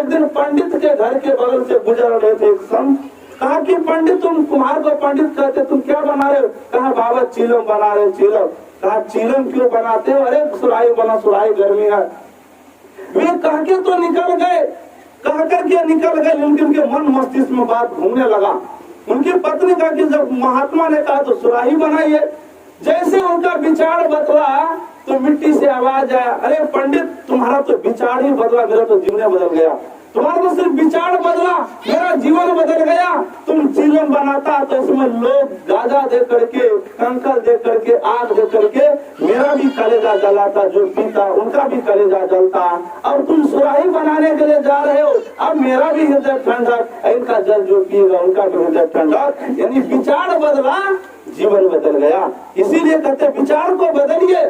एक दिन पंडित के घर के बगल से गुजर रहे थे एक संत। कहा कि पंडित, तुम कुम्हार को पंडित कहते, तुम क्या बना रहे हो? कहा बाबा चीलम बना रहे, चीलम। कहा चीलम क्यों बनाते हो? अरे सुराही बना, सुराही गर्मी है। वे कह के तो निकल गए, कह करके निकल गए, लेकिन उनके मन मस्तिष्क में बात घूमने लगा। उनकी पत्नी कहा कि जब महात्मा ने कहा तो सुराही बनाइए। जैसे उनका विचार बदला तो मिट्टी से आवाज आया, अरे पंडित तुम्हारा तो विचार ही बदला, मेरा तो जीवन बदल गया। तुम्हारा तो सिर्फ विचार बदला, मेरा जीवन बदल गया। तुम चीलम बनाता तो उसमें लोग गाजा दे करके, कंकर दे करके, आग दे करके मेरा भी कलेजा जलाता, जो पीता उनका भी कलेजा जलता। अब तुम सुराही बनाने के लिए जा रहे हो, अब मेरा भी हृदय ठंडक, इनका जल जो पिएगा उनका भी हृदय ठंडक। यानी विचार बदला, जीवन बदल गया। इसीलिए कहते विचार को बदलिए।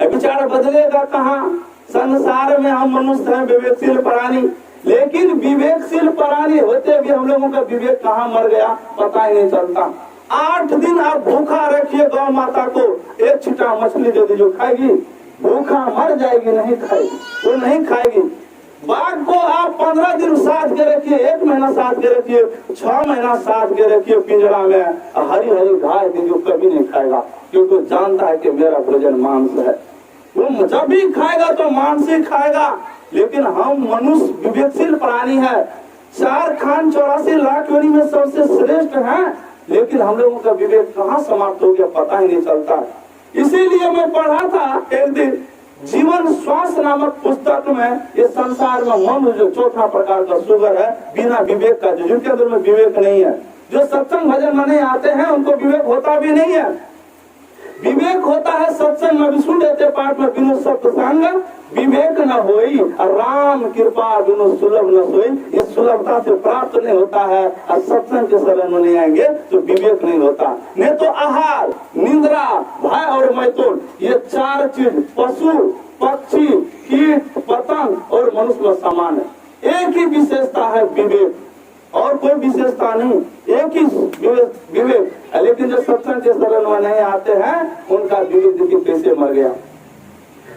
विचार बदलेगा कहाँ? संसार में हम मनुष्य हैं विवेकशील प्राणी, लेकिन विवेकशील प्राणी होते भी हम लोगों का विवेक कहाँ मर गया पता ही नहीं चलता। 8 दिन आप भूखा रखिए गौ माता को, एक छिटा मछली दे दीजिए, खाएगी? भूखा मर जाएगी, नहीं खाएगी, वो नहीं खाएगी। बाघ को आप 15 दिन साथ के रखिए, 1 महीना साथ के रखिए, 6 महीना साथ के रखिए पिंजरा में, हरी हरी घास दीजिए, कभी नहीं खाएगा, क्योंकि जानता है कि मेरा भोजन मांस है। वो जब भी खाएगा तो मांस ही खाएगा। लेकिन हम मनुष्य विवेकशील प्राणी है, 4 खान 84 लाख योनि में सबसे श्रेष्ठ हैं, लेकिन हम लोगों का विवेक कहाँ समाप्त हो गया पता ही नहीं चलता। इसीलिए मैं पढ़ा था एक दिन जीवन स्वास्थ्य नामक पुस्तक में, ये संसार में मनुष्य जो चौथा प्रकार का शुगर है बिना विवेक का, जिनके अंदर में विवेक नहीं है, जो सत्संग भजन में नहीं आते हैं उनको विवेक होता भी नहीं है। विवेक होता है सत्संग में विष्णु देते पाठ में, बिनु सत्संग विवेक न होई, राम कृपा बिनु सुलभ न सोई। ये सुलभता से प्राप्त नहीं होता है, और सत्संग के शरण में नहीं आएंगे तो विवेक नहीं होता। नहीं तो आहार, निंद्रा, भय और मैथुन, ये 4 चीज पशु, पक्षी, कीट, पतंग और मनुष्य में समान है। एक ही विशेषता है विवेक, और कोई विशेषता नहीं, एक ही विवेक। लेकिन जो सत्संग के शरण में नहीं आते हैं उनका विवेक देखिए कैसे मर गया।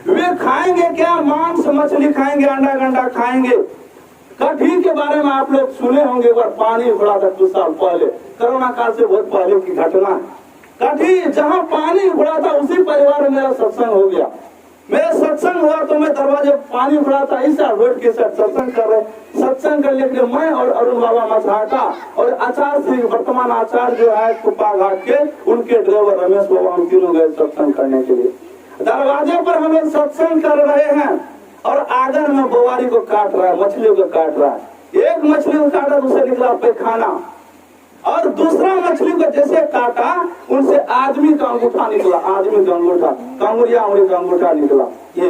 वे खाएंगे क्या? मांस मछली खाएंगे, अंडा गंडा खाएंगे। कठी के बारे में आप लोग सुने होंगे, एक बार पानी उबला था कुछ साल पहले, कोरोना काल से बहुत पहले की घटना। कठी जहाँ पानी उबला था उसी परिवार में मेरा सत्संग हो गया। मेरा सत्संग हुआ तो मैं दरवाजे पानी उबड़ा था, ऐसा रोड के साथ सत्संग कर रहे, सत्संग करने के लिए मैं और अरुण बाबा मसहाका और आचार्य श्री वर्तमान आचार्य जो है कुप्पा घाट के, उनके ड्राइवर रमेश बाबा, हम तीनों गए सत्संग करने के लिए। दरवाजे पर हम लोग सत्संग कर रहे हैं और आंगन में बोवारी को काट रहा है, मछलियों को काट रहा है। एक मछली को काटा तो उसे निकला पैखाना, और दूसरा मछली को जैसे काटा उनसे आदमी का अंगूठा निकला, आदमी का अंगूठा, कांगुरिया उंगली का अंगूठा निकला, ये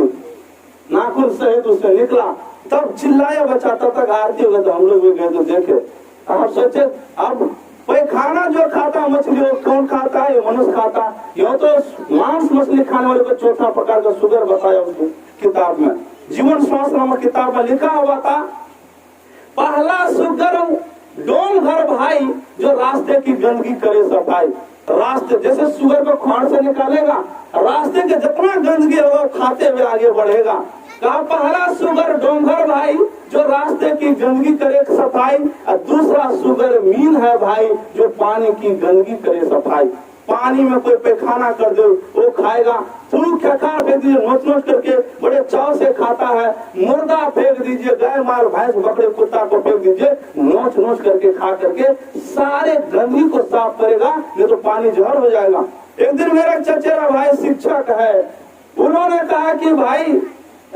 नाखून सहित उससे निकला। तब चिल्लाया बच्चा, तब तक आरती हो गई तो हम लोग भी गए तो देखे। आप सोचे अब पैखाना जो खाता मछली वो कौन खाता है? मनुष्य खाता। यह तो मांस मछली खाने वाले को चौथा प्रकार का शुगर बताया उसको किताब में, जीवन स्वास्थ्य नामक किताब में लिखा हुआ था। पहला शुगर डोम घर भाई जो रास्ते की गंदगी करे सफाई। रास्ते जैसे शुगर को खान से निकालेगा, रास्ते के जितना गंदगी होगा खाते हुए आगे बढ़ेगा। कहा पहला शुगर डोंगर भाई जो रास्ते की गंदगी करे सफाई, और दूसरा शुगर मीन है भाई जो पानी की गंदगी करे सफाई। पानी में कोई पैखाना कर दो वो खाएगा, थूक खकार फेंक दीजिए नोच नोच करके बड़े चाव से खाता है। मुर्दा फेंक दीजिए, गाय माल भैंस बकरे कुत्ता को फेंक दीजिए, नोच नोच करके खा करके सारे गंदगी को साफ करेगा, नहीं तो पानी जहर हो जाएगा। एक दिन मेरा चचेरा भाई शिक्षक है, उन्होंने कहा कि भाई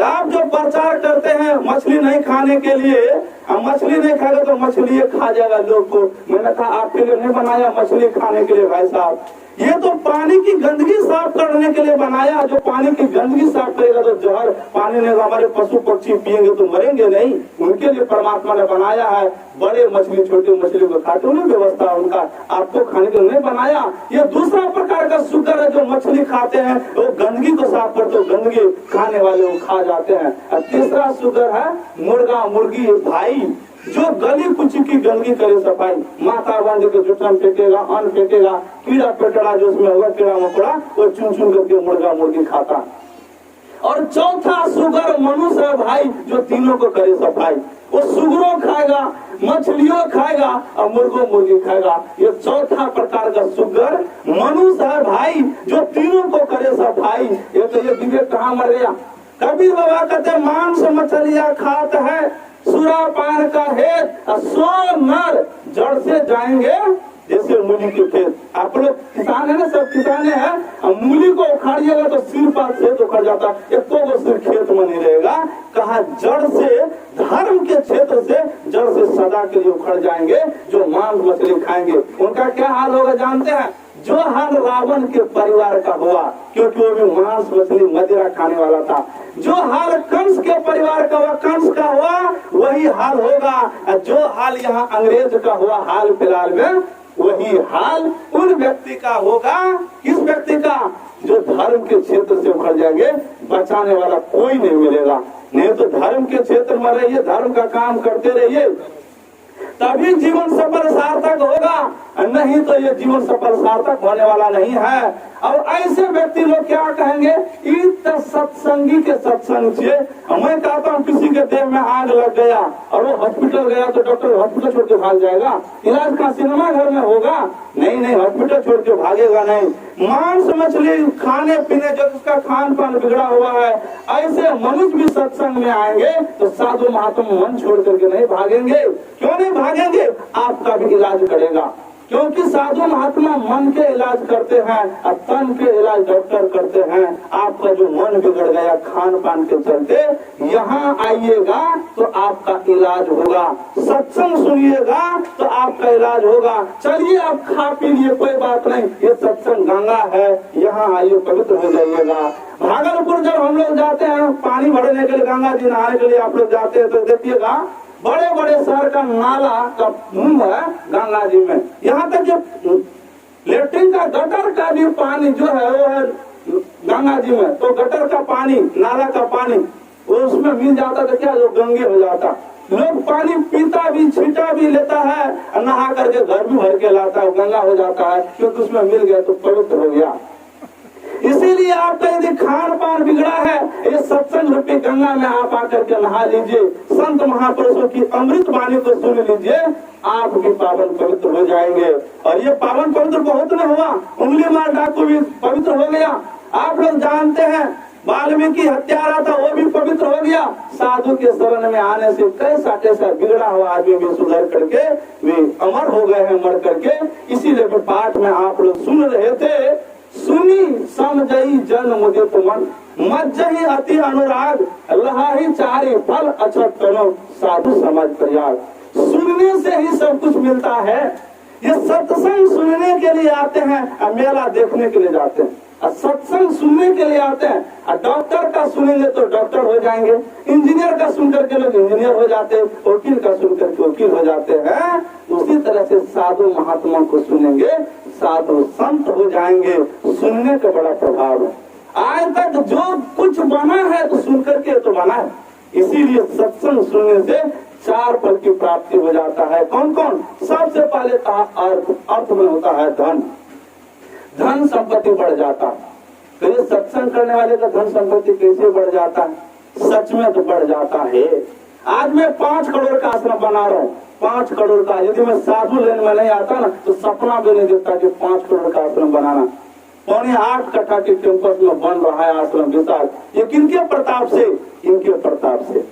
आप जो प्रचार करते हैं मछली नहीं खाने के लिए, हम मछली नहीं खाएगा तो मछली खा जाएगा लोग को। मैंने कहा आपके लिए नहीं बनाया मछली खाने के लिए भाई साहब, ये तो पानी की गंदगी साफ करने के लिए बनाया। जो पानी की गंदगी साफ करेगा तो जहर पानी में हमारे पशु पक्षी पिएंगे तो मरेंगे नहीं, उनके लिए परमात्मा ने बनाया है। बड़े मछली छोटे मछली को खाते नहीं व्यवस्था उनका, आपको खाने के लिए नहीं बनाया। ये दूसरा प्रकार का शुगर है जो मछली खाते हैं वो गंदगी को साफ करते हो, गंदगी खाने वाले वो खा जाते हैं। और तीसरा शुगर है मुर्गा मुर्गी भाई जो गली कुची की गंदगी करे सफाई, माता बांध के जुटन फेंकेगा, अन्न फेंकेगा, कीड़ा पेटड़ा जो उसमें होगा कीड़ा मकोड़ा वो चुन चुन करके मुर्गा मुर्गी खाता। और चौथा शुगर मनुष्य है भाई जो तीनों को करे सफाई। वो सुगरों खाएगा, मछलियों खाएगा और मुर्गों मुर्गी खाएगा। ये चौथा प्रकार का सुगर मनुष्य है भाई, जो तीनों को करे सब भाई। ये तो ये विवेक कहाँ मर गया। कबीर बाबा कहते मांस मछलियां खात है, सुरा पान का हेत, सो नर जड़ से जाएंगे जैसे मूली के खेत। आप लोग किसान है ना, सब किसान है। मूली को उखाड़िएगा तो सिर पास से उखड़ जाता, एक वो सिर खेत में नहीं रहेगा। कहा जड़ से, धर्म के क्षेत्र से जड़ से सदा के लिए उखड़ जाएंगे जो मांस मछली खाएंगे। उनका क्या हाल होगा जानते हैं? जो हाल रावण के परिवार का हुआ, क्योंकि वो भी मांस मछली मदिरा खाने वाला था। जो हाल कंस के परिवार का हुआ, कंस का हुआ, वही हाल होगा। जो हाल यहाँ अंग्रेज का हुआ हाल फिलहाल में, वही हाल उन व्यक्ति का होगा। किस व्यक्ति का? जो धर्म के क्षेत्र से उखड़ जाएंगे, बचाने वाला कोई नहीं मिलेगा। नहीं तो धर्म के क्षेत्र में रहिए, धर्म का काम करते रहिए, तभी जीवन सफल सार्थक होगा। नहीं तो ये जीवन सफल सार्थक होने वाला नहीं है। और ऐसे व्यक्ति लोग क्या कहेंगे? इत सत्संगी के सत्संग से। मैं कहता हूँ किसी के देह में आग लग गया और वो हॉस्पिटल गया तो डॉक्टर हॉस्पिटल छोड़ के भाग जाएगा? इलाज का सिनेमा घर में होगा? नहीं, हॉस्पिटल छोड़ के भागेगा नहीं। मांस मछली खाने पीने जब उसका खान पान बिगड़ा हुआ है, ऐसे मनुष्य भी सत्संग में आएंगे तो साधु महात्मा मन छोड़ करके नहीं भागेंगे। क्यों नहीं भागेंगे? आपका भी इलाज करेगा, क्योंकि साधु महात्मा मन के इलाज करते हैं और तन के इलाज डॉक्टर करते हैं। आपका जो मन बिगड़ गया खान पान के चलते, यहाँ आइएगा तो आपका इलाज होगा। सत्संग सुनिएगा तो आपका इलाज होगा। चलिए आप खा पी लिए, कोई बात नहीं, ये सत्संग गंगा है, यहाँ आइए पवित्र हो जाइएगा। भागलपुर जब हम लोग जाते हैं पानी भरने के लिए, गंगा जी नहाने के लिए आप लोग जाते हैं तो देखिएगा बड़े बड़े शहर का नाला का मुंह है गंगा जी में। यहाँ तक जो लेट्रिन का गटर का भी पानी जो है वो है गंगा जी में। तो गटर का पानी, नाला का पानी वो उसमें मिल जाता तो क्या, जो गंगे हो जाता। लोग पानी पीता भी, छीटा भी लेता है, नहा करके घर भी भर के लाता है, गंगा हो जाता है, क्योंकि उसमें मिल गया तो पवित्र हो गया। इसीलिए आपका यदि खान पान बिगड़ा है, ये सत्संग रूपी गंगा में आप आकर के नहा लीजिए, संत महापुरुषों की अमृत वाणी को सुन लीजिए, आप भी पावन पवित्र हो जाएंगे। और ये पावन पवित्र बहुत न हुआ, उंगली मार डाकू भी पवित्र हो गया। आप लोग जानते हैं वाल्मीकि हत्यारा था, वो भी पवित्र हो गया। साधु के शरण में आने से कैसा बिगड़ा हुआ आदमी भी सुधर करके वे अमर हो गए हैं, मर करके। इसीलिए पाठ में आप लोग सुन रहे थे, सुनी समझई जन मुदित मन, मज्जहि अति अनुराग, लहाही चारि फल अछत करो साधु समझ प्रयाग। सुनने से ही सब कुछ मिलता है। ये सत्संग सुनने के लिए आते हैं, मेला देखने के लिए जाते हैं, सत्संग सुनने के लिए आते हैं। डॉक्टर का सुनेंगे तो डॉक्टर हो जाएंगे, इंजीनियर का सुनकर के लोग इंजीनियर हो जाते हैं, वकील का सुनकर के वकील हो जाते हैं। उसी तरह से साधु महात्मा को सुनेंगे, साधु संत हो जाएंगे। सुनने का बड़ा प्रभाव है। आज तक जो कुछ बना है तो सुन करके तो बना है। इसीलिए सत्संग सुनने से 4 फल की प्राप्ति हो जाता है। कौन कौन? सबसे पहले अर्थ में होता है धन, धन संपत्ति बढ़ जाता है। तो ये सत्संग करने वाले का धन संपत्ति कैसे बढ़ जाता है? सच में तो बढ़ जाता है। आज मैं 5 करोड़ का आश्रम बना रहा हूँ, 5 करोड़ का। यदि मैं साधु लेन में नहीं आता ना तो सपना भी नहीं देखता कि 5 करोड़ का आश्रम बनाना। 8.25 कट्ठा के कैंपस में बन रहा है आश्रम विशाल। ये किनके प्रताप से? इनके प्रताप से,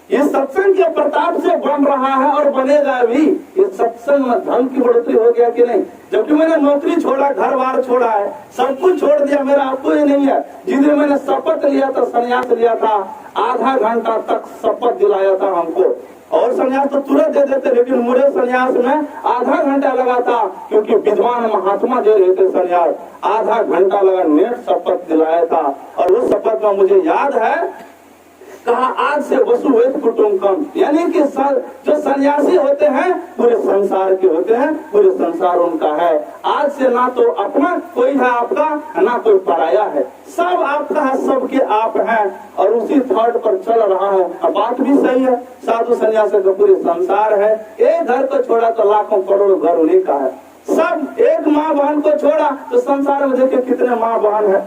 ये सत्संग के प्रताप से बन रहा है और बनेगा भी। ये सत्संग में धन की बढ़ोतरी हो गया कि नहीं? जबकि मैंने नौकरी छोड़ा, घर बार छोड़ा है, सब कुछ छोड़ दिया, मेरा आपको ही नहीं है। जिस दिन मैंने शपथ लिया था, संन्यास लिया था, आधा घंटा तक शपथ दिलाया था हमको, और संन्यास तो तुरंत दे देते, लेकिन मुझे संन्यास में आधा घंटा लगा था, क्योंकि विद्वान महात्मा दे रहे थे संन्यास। आधा घंटा लगा, नेट शपथ दिलाया था। और उस शपथ में मुझे याद है, कहा आज से वसु वेद कुटुंबकम, यानी कि जो सन्यासी होते हैं पूरे संसार के होते हैं, पूरे संसार उनका है। आज से ना तो अपना कोई है आपका, ना कोई पराया है, सब आपका है, सबके आप हैं। और उसी थॉट पर चल रहा हूँ। अब बात भी सही है, साधु सन्यासी का पूरे संसार है। एक घर को छोड़ा तो लाखों करोड़ों घर उन्हीं का है। सब एक माँ बहन को छोड़ा तो संसार में देखिए कितने माँ बहन है।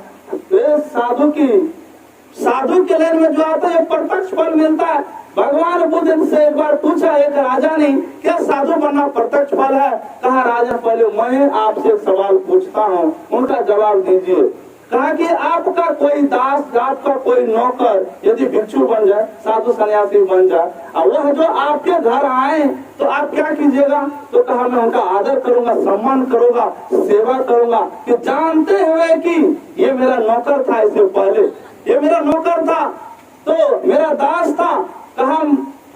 साधु के लेन में जो आता है प्रत्यक्ष फल मिलता है। भगवान बुद्ध से एक बार पूछा एक राजा ने, क्या साधु बनना प्रत्यक्ष फल है? कहा राजा पहले मैं आपसे एक सवाल पूछता हूँ, उनका जवाब दीजिए। कहा कि आपका कोई दास, आपका कोई नौकर यदि भिक्षु बन जाए, साधु सन्यासी बन जाए, और वह जो आपके घर आए तो आप क्या कीजिएगा? तो कहा मैं उनका आदर करूंगा, सम्मान करूंगा, सेवा करूंगा, कि जानते हुए कि ये मेरा नौकर था, इससे पहले ये मेरा नौकर था, तो मेरा दास था। कहा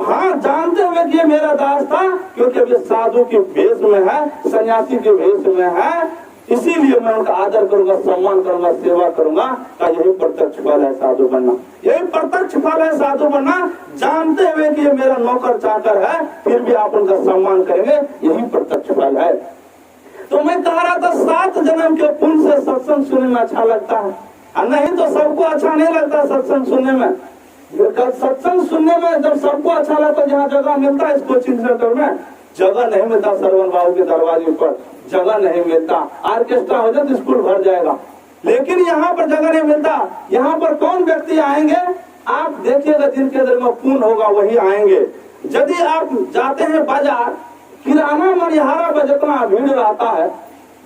हाँ, जानते हुए कि ये मेरा दास था, क्योंकि अब ये साधु के भेष में है, सन्यासी के भेष में है, इसीलिए मैं उनका आदर करूंगा, सम्मान करूंगा, सेवा करूंगा। का यही प्रत्यक्ष फल है साधु बनना, यही प्रत्यक्ष फल है साधु बनना। जानते हुए कि ये मेरा नौकर चाकर है, फिर भी आप उनका सम्मान करेंगे, यही प्रत्यक्ष फल है। तो मैं कह रहा था 7 जन्म के पुण्य से सत्संग सुनने में अच्छा लगता है, और नहीं तो सबको अच्छा नहीं लगता सत्संग सुनने में। सत्संग सुनने में जब सबको अच्छा लगता है, जहाँ जगह मिलता है इस कोचिंग सेंटर में, जगह नहीं मिलता, सरवन बाबू के दरवाजे पर जगह नहीं मिलता। ऑर्केस्ट्रा हो जाए तो स्कूल भर जाएगा, लेकिन यहाँ पर जगह नहीं मिलता। यहाँ पर कौन व्यक्ति आएंगे? आप देखिएगा जिनके दिल में पुण्य होगा वही आएंगे। यदि आप जाते हैं बाजार, किराना मनिहारा में जितना भीड़ रहता है,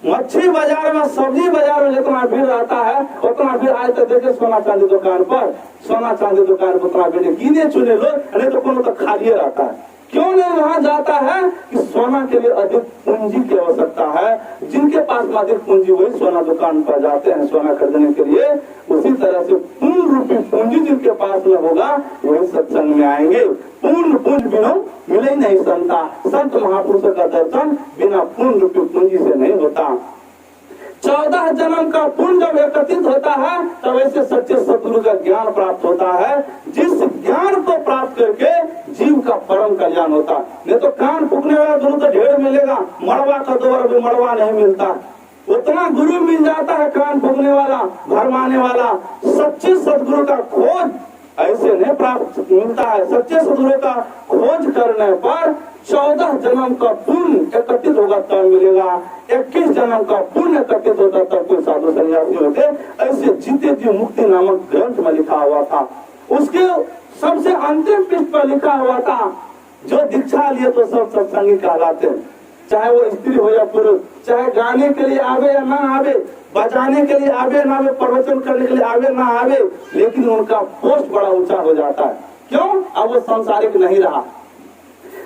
मच्छी बाजार में, सब्जी बाजार में जितना भीड़ रहता है, उतना भीड़ आज तक देखे सोना चांदी दुकान पर, सोना चांदी दुकान पर उतना भीड़ गिने चुने लोग, नहीं तो कोनो तो खाली रहता है। क्यों नहीं वहाँ जाता है? कि सोना के लिए अधिक पूंजी की आवश्यकता है। जिनके पास अधिक पूंजी वही सोना दुकान पर जाते हैं सोना खरीदने के लिए। उसी तरह से पूर्ण रूपी पूंजी जिनके पास में होगा वही सत्संग में आएंगे। पूर्ण पूंजी बिना मिले ही नहीं संता। संत महापुरुषों का दर्शन बिना पूर्ण रूपी पूंजी से नहीं होता। 14 जन्म का पुण्य जब एकत्रित होता है तब ऐसे सच्चे सतगुरु का ज्ञान प्राप्त होता है, जिस ज्ञान को प्राप्त करके जीव का परम कल्याण होता है। नहीं तो कान फूकने वाला गुरु तो ढेर मिलेगा, मड़वा का 2 बार भी मड़वा नहीं मिलता। उतना गुरु मिल जाता है कान फूकने वाला, भरमाने वाला। सच्चे सतगुरु का खोज ऐसे नहीं प्राप्त मिलता है। सच्चे सतगुरु का खोज करने पर 14 जन्म का पुण्य एकत्रित होगा तब मिलेगा। 21 जन्म का पुण्य एकत्रित होता तब कोई साधु सन्यासी होते। ऐसे जीते जी मुक्ति नामक ग्रंथ में लिखा हुआ था। उसके सबसे अंतिम पृष्ठ पर लिखा हुआ था, जो दीक्षा लिए तो सब सत्संगी कहलाते हैं, चाहे वो स्त्री हो या पुरुष, चाहे गाने के लिए आवे या ना आवे, बजाने के लिए आवे ना आवे, प्रवचन करने के लिए आवे ना आवे, लेकिन उनका पोस्ट बड़ा ऊंचा हो जाता है। क्यों? अब वो सांसारिक नहीं रहा।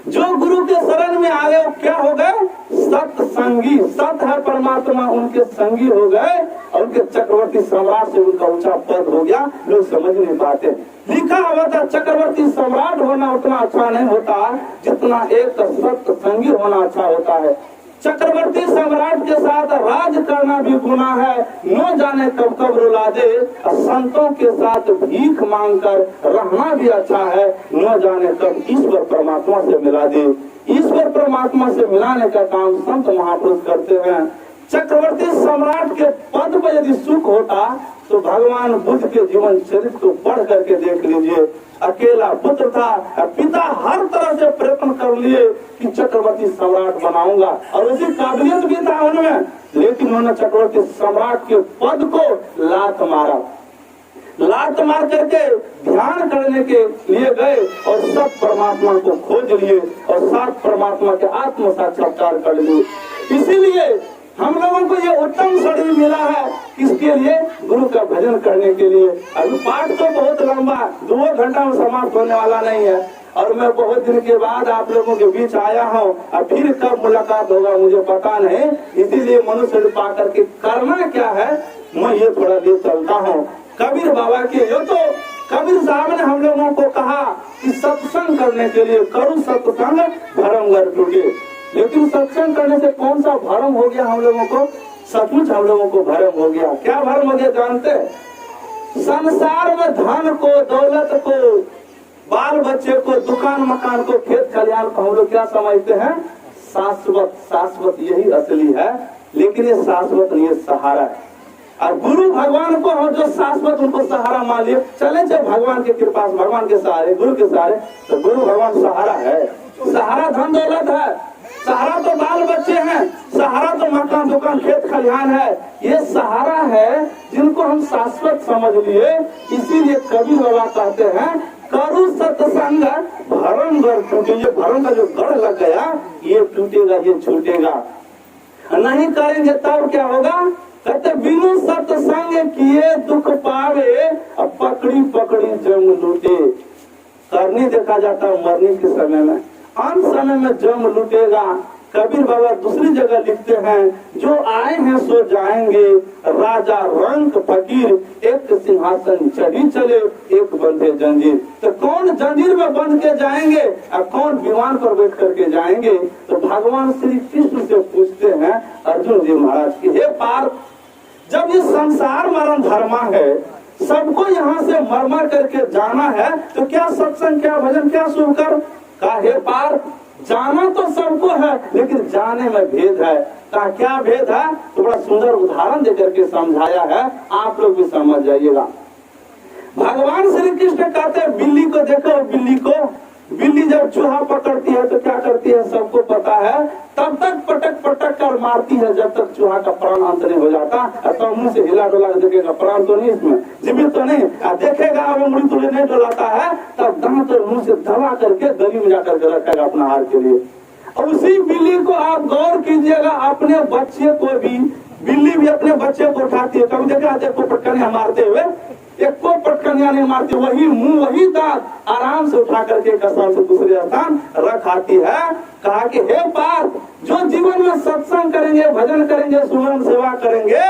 जो गुरु के शरण में आ गए वो क्या हो गए? सत्संगी। सत है परमात्मा, उनके संगी हो गए और उनके चक्रवर्ती सम्राट से उनका ऊंचा पद हो गया। लोग समझ नहीं पाते। लिखा हुआ था चक्रवर्ती सम्राट होना उतना अच्छा नहीं होता जितना एक सत्संगी होना अच्छा होता है। चक्रवर्ती सम्राट के साथ राज करना भी गुनाह है, न जाने कब कब रुला दे। संतों के साथ भीख मांगकर रहना भी अच्छा है, न जाने कब ईश्वर परमात्मा से मिला दे। ईश्वर परमात्मा से मिलाने का काम संत महापुरुष करते हैं। चक्रवर्ती सम्राट के पद पर यदि सुख होता तो भगवान बुद्ध के जीवन चरित्र को पढ़ करके देख लीजिए। अकेला पुत्र था, पिता हर तरह से प्रयत्न कर लिए कि चक्रवर्ती सम्राट बनाऊंगा, और उसी काबिलियत भी था उनमें, लेकिन उन्होंने चक्रवर्ती सम्राट के पद को लात मारा। लात मार करके ध्यान करने के लिए गए और सब परमात्मा को खोज लिए और सात परमात्मा के आत्म साक्षात्कार कर लिए। इसीलिए हम लोगों को ये उत्तम शरीर मिला है, किसके लिए? गुरु का भजन करने के लिए। अभी पाठ तो बहुत लंबा, 2 घंटा में समाप्त होने वाला नहीं है, और मैं बहुत दिन के बाद आप लोगों के बीच आया हूँ। और फिर कब मुलाकात होगा मुझे पता नहीं, इसीलिए मनुष्य पा करके करना क्या है, मैं ये थोड़ा देर चलता हूँ। कबीर बाबा के यो तो कबीर साहब ने हम लोगों को कहा कि सत्संग करने के लिए करो सत्संग धर्म घर टूटे। लेकिन सत्संग करने से कौन सा भरम हो गया हम लोगों को? सचमुच हम लोगों को भरम हो गया। क्या भरम हो गया जानते? संसार में धन को, दौलत को, बाल बच्चे को, दुकान मकान को, खेत खलिहान को हम लोग क्या समझते हैं? शाश्वत। शाश्वत यही असली है, लेकिन ये शाश्वत नहीं, सहारा है। और गुरु भगवान को जो शाश्वत उनको सहारा मान लिया, चले चले भगवान के कृपा, भगवान के सहारे, गुरु के सहारे, तो गुरु भगवान सहारा है। सहारा धन दौलत है, सहारा तो बाल बच्चे हैं, सहारा तो मकान दुकान खेत खलिहान है। ये सहारा है जिनको हम शाश्वत समझ लिए। इसीलिए कबीर बाबा कहते हैं करो करो सत्संग भरम गढ़ टूटे। ये भरम का जो गढ़ लग गया ये टूटेगा, ये छूटेगा। नहीं करेंगे तब क्या होगा? कहते बिनु सत्संग किए दुख पावे, अब पकड़ी पकड़ी जम लूटे। करनी देखा जाता है मरने के समय में, अंत समय में जम लूटेगा। कबीर बाबा दूसरी जगह लिखते हैं, जो आए हैं सो जाएंगे, राजा रंक फकीर, एक सिंहासन चढ़ी चले, एक बंधे जंजीर। तो कौन जंजीर में बंध के जाएंगे और कौन विमान पर बैठ करके जाएंगे? तो भगवान श्री कृष्ण से पूछते हैं अर्जुन जी महाराज की, हे पार्थ, जब ये संसार मरण धर्मा है, सबको यहाँ से मर मर करके जाना है, तो क्या सत्संग, क्या भजन, क्या शुभ कर्म? का हे पार्थ, जाना तो सबको है लेकिन जाने में भेद है। का क्या भेद है? तो बड़ा सुंदर उदाहरण देकर के समझाया है, आप लोग भी समझ जाइएगा। भगवान श्री कृष्ण कहते हैं बिल्ली को देखो, बिल्ली को, बिल्ली जब चूहा पकड़ती है तो क्या करती है सबको पता है, तब तक पटक पटक कर मारती है जब तक चूहा का प्राण अंत नहीं हो जाता। तो मुंह से हिला डोला देखेगा, प्राण तो नहीं इसमें, जीवित तो नहीं, देखेगा वो मुड़ी तुड़े नहीं डोलाता है, तब दांत और मुंह से दबा करके गली में जाकर के रखेगा अपना हार के लिए। और उसी बिल्ली को आप गौर कीजिएगा, अपने बच्चे को भी, बिल्ली भी अपने बच्चे को उठाती है। कभी देखा देखो पटकनिया मारते हुए, एक को पटकनिया नहीं मारती, वही मुंह वही दांत आराम से उठा करके एक स्थान से दूसरे स्थान रख आती है। कहा कि हे पार्थ, जो जीवन में सत्संग करेंगे, भजन करेंगे, सुमरन सेवा करेंगे,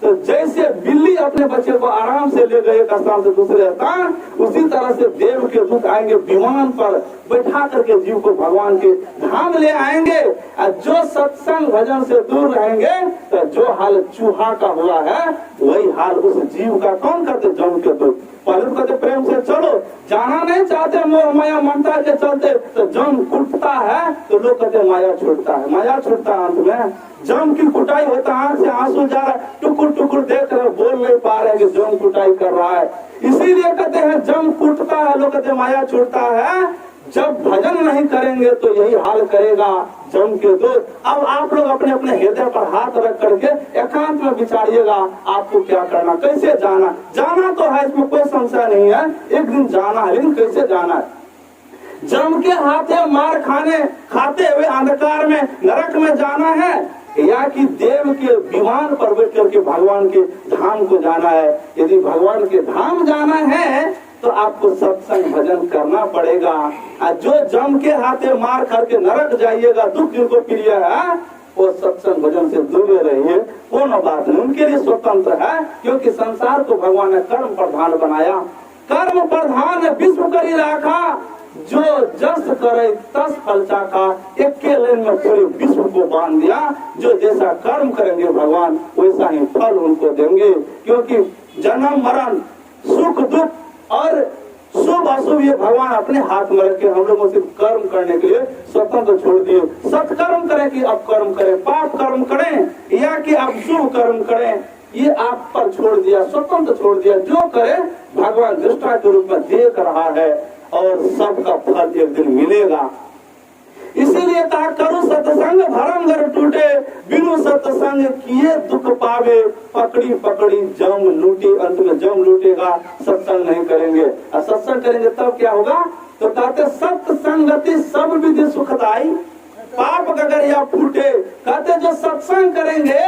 तो जैसे बिल्ली अपने बच्चे को आराम से ले गए एक स्थान से दूसरे स्थान, उसी तरह से देव के दूत आएंगे, विमान पर बैठा करके जीव को भगवान के धाम ले आएंगे। और जो सत्संग भजन से दूर रहेंगे, तो जो हाल चूहा का हुआ है वही हाल उस जीव का कौन करते? जम के दूत। पहले कहते प्रेम से चलो, जाना नहीं चाहते, मोह माया ममता के चलते, तो जम कुटता है तो लोग कहते माया छूटता है, माया छूटता है। अंत में जम की कुटाई होता है, आंख से आंसू जा रहा है, टुकुर टुकुर देख रहे, बोल नहीं पा रहे कि जम कुटाई कर रहा है। इसीलिए कहते हैं जम कुटता है, लोग कहते माया छूटता है। जब भजन नहीं करेंगे तो यही हाल करेगा जम के दूत। अब आप लोग अपने अपने हृदय पर हाथ रख करके एकांत में विचारिएगा, आपको क्या करना, कैसे जाना। जाना तो है, इसमें कोई संशय नहीं है, एक दिन जाना है, लेकिन कैसे जाना है? जम के हाथे मार खाते हुए अंधकार में नरक में जाना है, या कि देव के विमान पर बैठ करके भगवान के धाम को जाना है? यदि भगवान के धाम जाना है तो आपको सत्संग भजन करना पड़ेगा। और जो जम के हाथे मार करके नरक जाइएगा, दुख जिनको प्रिय है, वो सत्संग भजन से दूर रहिए, कोनो बात नहीं, उनके लिए स्वतंत्र है। क्योंकि संसार को भगवान ने कर्म प्रधान बनाया, कर्म प्रधान विश्व करी राखा, जो जस करे तस फल चाखा। एक के लेन में पूरे विश्व को बांध दिया, जो जैसा कर्म करेंगे भगवान वैसा ही फल उनको देंगे। क्योंकि जन्म मरण, सुख दुख और शुभ अशुभ ये भगवान अपने हाथ में रखे, हम लोगों से कर्म करने के लिए स्वतंत्र छोड़ दिए। सत्कर्म करें कि अपकर्म करें, पाप कर्म करें या कि आप शुभ कर्म करें, ये आप पर छोड़ दिया, स्वतंत्र छोड़ दिया। जो करे भगवान दृष्टा के रूप में देख रहा है और सबका फल एक दिन मिलेगा। इसीलिए कहा करो सत्संग भरम घर टूटे, बिनु सत्संग किए दुख पावे, पकड़ी पकड़ी जम लूटी। अंत में जम लूटेगा, सत्संग नहीं करेंगे। और सत्संग करेंगे तब क्या होगा? तो कहते सत्संगति सब विधि सुखदाई, पाप अगर या फूटे। कहते जो सत्संग करेंगे,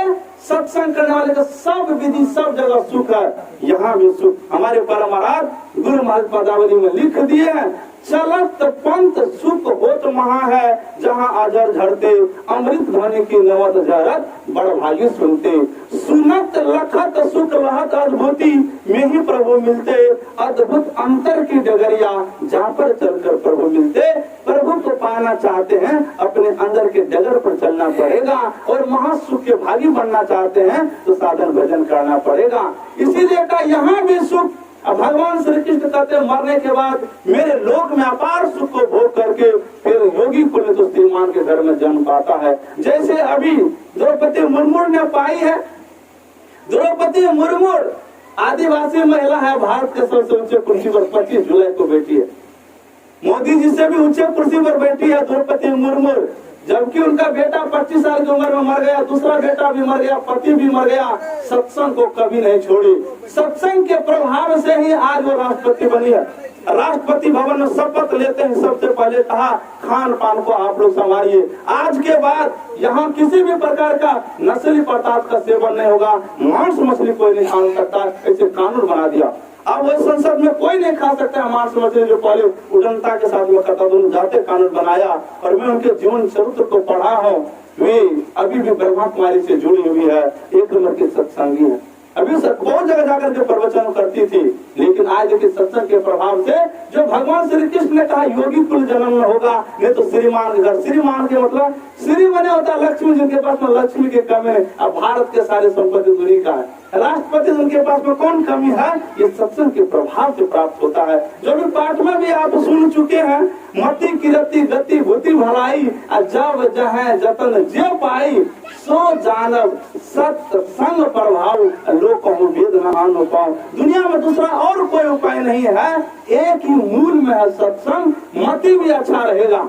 सत्संग करने वाले का सब विधि सब जगह सुख है, यहाँ भी सुख। हमारे परम महाराज गुरु महाराज पदावली में लिख दिए हैं, चलत पंथ सुख होत महा है, जहाँ अजर झरते अमृत ध्वनि की नवत झरत बड़ भागी सुनते। सुनत लखत सुख लहत अद्भुति में ही प्रभु मिलते, अद्भुत अंतर की डगरिया जहाँ पर चलकर प्रभु मिलते। प्रभु को पाना चाहते हैं, अपने अंदर के डगर पर चलना पड़ेगा, और महासुख के भागी बनना चाहते हैं तो साधन भजन करना पड़ेगा। इसीलिए का यहाँ भी सुख। अब भगवान श्री कृष्ण कहते हैं मरने के बाद मेरे लोक में अपार सुख को भोग करके फिर योगी पुण्य तो श्रीमान के घर में जन्म पाता है। जैसे अभी द्रौपदी मुर्मू ने पाई है। द्रौपदी मुर्मू आदिवासी महिला है, भारत के सबसे ऊंचे कुर्सी पर 25 जुलाई को बैठी है। मोदी जी से भी ऊंचे कुर्सी पर बैठी है द्रौपदी मुर्मू, जबकि उनका बेटा 25 साल की उम्र में मर गया, दूसरा बेटा भी मर गया, पति भी मर गया। सत्संग को कभी नहीं छोड़ी, सत्संग के प्रभाव से ही आज वो राष्ट्रपति बनी है। राष्ट्रपति भवन में शपथ लेते हैं सबसे पहले कहा खान पान को आप लोग संभालिए, आज के बाद यहाँ किसी भी प्रकार का नस्ली पदार्थ का सेवन नहीं होगा, मांस मछली कोई नहीं खा सकता, ऐसे कानून बना दिया। अब वो संसद में कोई नहीं खा सकता मांस मछली, जो पहले उदारता के साथ में करता था, जाते कानून बनाया। और मैं उनके जीवन चरित्र को पढ़ा हूँ, वे अभी भी ब्रह्मा कुमारी से जुड़ी हुई है, एक नंबर की सत्संगी है, अभी बहुत जगह जाकर के प्रवचन करती थी। लेकिन आज के सत्संग के प्रभाव से जो भगवान श्री कृष्ण ने कहा योगी कुल जन्म में होगा, नहीं तो श्रीमान के घर, श्रीमान के मतलब श्री बने होता है लक्ष्मी, जिनके पास में लक्ष्मी की कमी है। अब भारत के सारे संपत्ति दूरी का है, राष्ट्रपति उनके पास में कौन कमी है, ये सत्संग के प्रभाव से प्राप्त होता है। जो भी पाठ में भी आप सुन चुके हैं, मति किरति गति भूति भलाई, जब जहाँ जतन जे पाई, सो जानब सत्संग प्रभाव, लोग कहूँ वेद न पाओ। दुनिया में दूसरा और कोई उपाय नहीं है, एक ही मूल में है सत्संग। मति भी अच्छा रहेगा,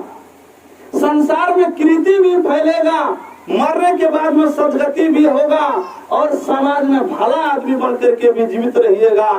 संसार में कीर्ति भी फैलेगा, मरने के बाद में सदगति भी होगा, और समाज में भला आदमी बन करके भी जीवित रहिएगा।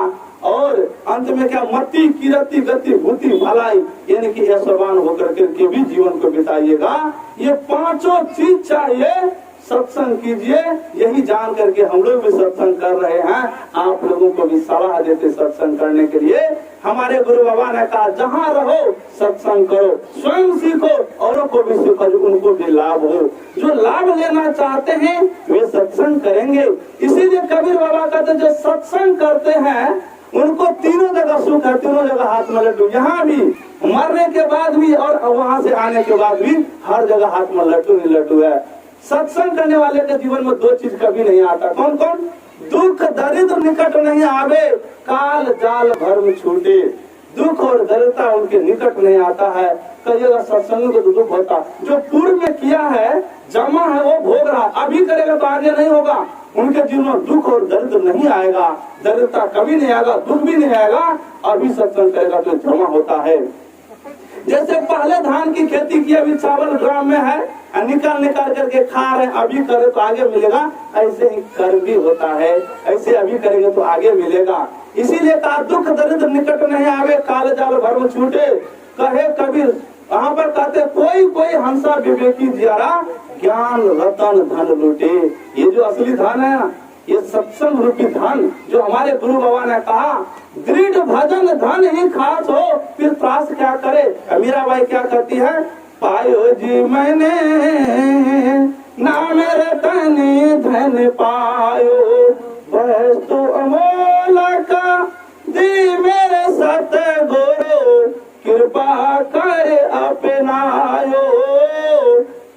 और अंत में क्या, मति किरति गति भूति भलाई, यानी कि ऐश्वर्यवान होकर के भी जीवन को बिताइएगा। ये पांचों चीज चाहिए, सत्संग कीजिए। यही जान करके हम लोग भी सत्संग कर रहे हैं, आप लोगों को भी सलाह देते सत्संग करने के लिए। हमारे गुरु बाबा ने कहा जहाँ रहो सत्संग करो, स्वयं सीखो, औरों को भी सीखो, जो उनको भी लाभ हो। जो लाभ लेना चाहते हैं वे सत्संग करेंगे। इसीलिए कबीर बाबा कहते जो सत्संग करते हैं उनको तीनों जगह सुख है, तीनों जगह हाथ में लड्डू, यहाँ भी मरने के बाद भी और वहाँ से आने के बाद भी हर जगह हाथ में लड्डू ही लड्डू है। सत्संग करने वाले के जीवन में दो चीज कभी नहीं आता, कौन कौन, दुख दरिद्र निकट नहीं आवे, काल जाल भर्म छूटे। दुख और दरिद्रता उनके निकट नहीं आता है। कहिएगा सत्संग को दुख होता, जो पूर्व में किया है जमा है वो भोग रहा, अभी करेगा तो आगे नहीं होगा। उनके जीवन में दुख और दरिद्र नहीं आएगा, दरिद्रता कभी नहीं आएगा, दुख भी नहीं आएगा। अभी सत्संग करेगा तो जमा होता है। जैसे पहले धान की खेती की, अभी चावल ग्राम में है, निकाल करके खा रहे, अभी करे तो आगे मिलेगा, ऐसे ही कर भी होता है, ऐसे अभी करेंगे तो आगे मिलेगा। इसीलिए कहा दुख दरिद्र निकट नहीं आवे, काल जाल भर्म छूटे। कहे कबीर, वहाँ पर कहते कोई कोई हंसा विवेकी जियारा, ज्ञान रतन धन लूटे। ये जो असली धन है ना, ये सत्संग रूपी धन, जो हमारे गुरु बाबा ने कहा दृढ़ भजन धन ही खास हो, फिर त्रास क्या करे। मीराबाई क्या कहती है, पायो जी मैंने नाम रतन धन पायो, वस्तु अमोल का दी मेरे सतगुरु, कृपा कर अपनायो।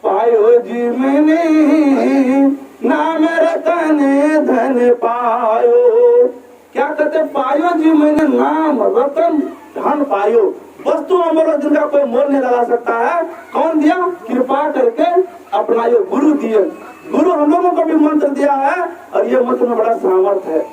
पायो जी मैंने नाम रतन धन पायो। क्या कहते, पायो जी मैंने नाम रतन धन पायो। वस्तु अमोल जिनका कोई मोल नहीं लगा सकता है, कौन दिया, कृपा करके अपनायो, गुरु दिए। गुरु हम लोगों को भी मंत्र दिया है, और ये मंत्र में बड़ा सामर्थ्य है।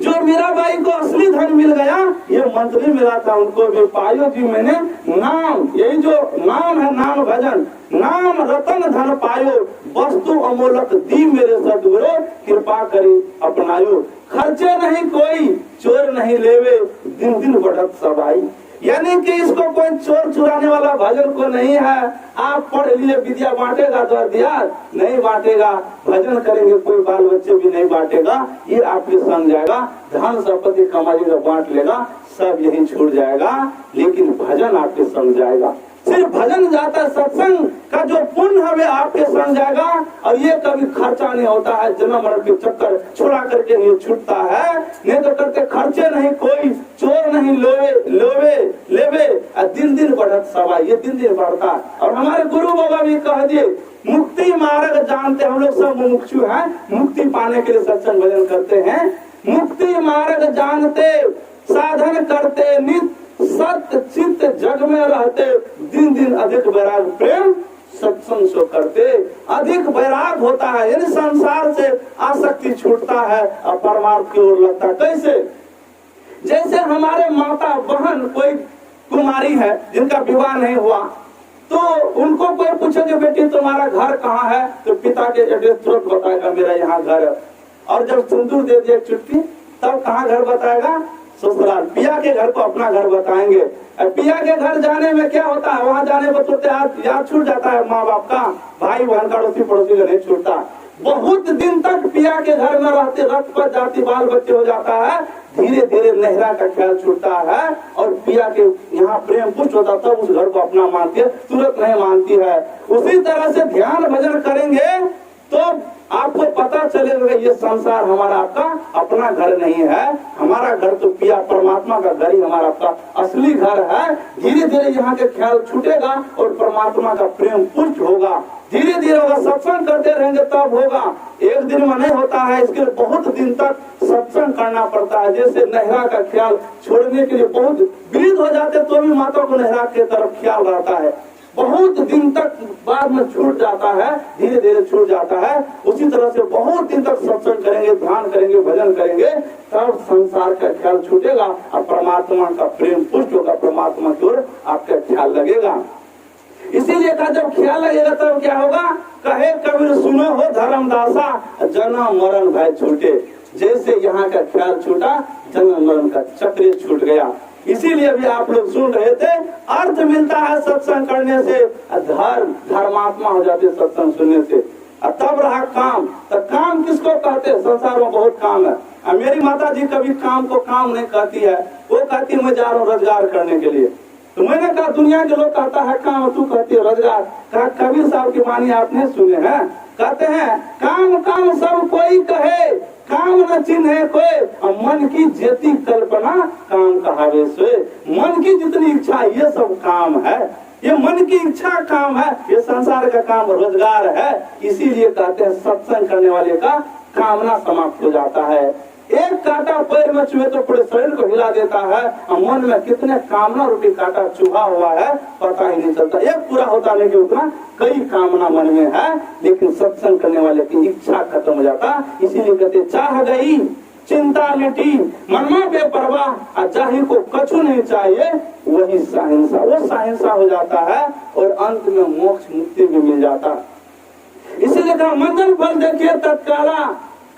जो मीराबाई को असली धन मिल गया, ये मंत्र ही मिला था उनको भी। पायो जी मैंने नाम, यही जो नाम है, नाम भजन, नाम रतन धन पायो, वस्तु अमोलक दी मेरे सतगुरु, कृपा करी अपनायो। खर्चे नहीं कोई चोर नहीं लेवे, दिन दिन बढ़त सबाई। यानी कि इसको कोई चोर चुराने वाला भजन को नहीं है। आप पढ़ लिए विद्या बांटेगा तो दिया नहीं बांटेगा, भजन करेंगे कोई बाल बच्चे भी नहीं बांटेगा, ये आपके संग जाएगा। धन संपत्ति कमाइएगा बांट लेगा, सब यही छूट जाएगा, लेकिन भजन आपके संग जाएगा। सिर्फ भजन जाता है, सत्संग का जो पुण्य है वे आपके संग जाएगा। और ये कभी खर्चा नहीं होता है, जन्म मरण के चक्कर छुड़ा करके ये छूटता है। नहीं तो करते खर्चे नहीं कोई, चोर नहीं लेवे, दिन दिन बढ़त सवाई, ये दिन दिन बढ़ता है। और हमारे गुरु बाबा भी कह दिए, मुक्ति मार्ग जानते, हम लोग सब मुमुक्षु हैं, मुक्ति पाने के लिए सत्संग भजन करते हैं। मुक्ति मार्ग जानते, साधन करते, नित्य सत्य चित्त जग में रहते, दिन दिन अधिक वैराग प्रेम सत्संग सो करते। अधिक वैराग होता है, यानी संसार से आसक्ति छूटता है और परमार्थ की ओर लगता है। कैसे, जैसे हमारे माता बहन कोई कुमारी है जिनका विवाह नहीं हुआ, तो उनको कोई पूछेगा बेटी तुम्हारा घर कहाँ है, तो पिता के एड्रेस तुरंत बताएगा मेरा यहाँ घर है। और जब सिंदूर दे दिया चुटकी, तब कहाँ घर बताएगा, ससुराल, पिया के घर को अपना घर बताएंगे। पिया के घर जाने में क्या होता है, वहां जाने पर तो याद छूट जाता है माँ बाप का, भाई बहन का, अड़ोसी पड़ोसी का नहीं छूटता। बहुत दिन तक पिया के घर में रहते, रक्त पर जाति, बाल बच्चे हो जाता है, धीरे धीरे नहरा का ख्याल छूटता है और पिया के यहाँ प्रेम पुष्ट होता, तब उस घर को अपना मानती है, तुरंत नहीं मानती है। उसी तरह से ध्यान भजन करेंगे तो आपको पता चलेगा ये संसार हमारा आपका अपना घर नहीं है, हमारा घर तो पिया परमात्मा का घर ही हमारा आपका असली घर है। धीरे धीरे यहाँ के ख्याल छूटेगा और परमात्मा का प्रेम पुष्ट होगा, धीरे धीरे होगा। सत्संग करते रहेंगे तब होगा, एक दिन में नहीं होता है, इसके लिए बहुत दिन तक सत्संग करना पड़ता है। जैसे नहरा का ख्याल छोड़ने के लिए बहुत वृद्ध हो जाते तो भी माता को नहरा के तरफ ख्याल रहता है, बहुत दिन तक बाद में छूट जाता है, धीरे धीरे छूट जाता है। उसी तरह से बहुत दिन तक सत्संग करेंगे, ध्यान करेंगे, भजन करेंगे, तब संसार का ख्याल छूटेगा और परमात्मा का प्रेम पुष्ट होगा, परमात्मा की ओर आपका ख्याल लगेगा। इसीलिए कहा जब ख्याल लगेगा तब क्या होगा, कहे कबीर सुनो हो धर्मदासा, जन्म मरण भय छूटे। जैसे यहाँ का ख्याल छूटा, जन्म मरण का चक्र छूट गया। इसीलिए भी आप लोग सुन रहे थे, अर्थ मिलता है सत्संग करने से, धर्मात्मा हो जाते सत्संग सुनने से। तब रहा काम, तो काम किसको कहते हैं, संसार में बहुत काम है। मेरी माता जी कभी काम को काम नहीं कहती है, वो कहती मैं जा रहा हूँ रोजगार करने के लिए। तो मैंने कहा दुनिया के लोग कहता है काम, तू कहती है रोजगार। कहा कबीर साहब की वाणी आपने सुने हैं, कहते हैं काम काम सब कोई कहे, काम न चिन्हे कोई, मन की जेती कल्पना काम कहावे सोए। मन की जितनी इच्छा ये सब काम है, ये मन की इच्छा काम है, ये संसार का काम रोजगार है। इसीलिए कहते हैं सत्संग करने वाले का कामना समाप्त हो जाता है। एक कांटा पैर में चुहे तो पूरे शरीर को हिला देता है, और मन में कितने कामना रूपी कांटा चुभा हुआ है पता ही नहीं चलता। एक पूरा होता नहीं कि उतना कई कामना मन में है, लेकिन सत्संग करने वाले की इच्छा खत्म हो जाता। इसीलिए कहते चाह गई चिंता मिटी, मनमा बेपरवाह, जाहि को कछु नहीं चाहिए वही साहिंसा, वो साहिंसा हो जाता है और अंत में मोक्ष मुक्ति भी मिल जाता। इसीलिए कहा मंजन फल देखिए तत्काला,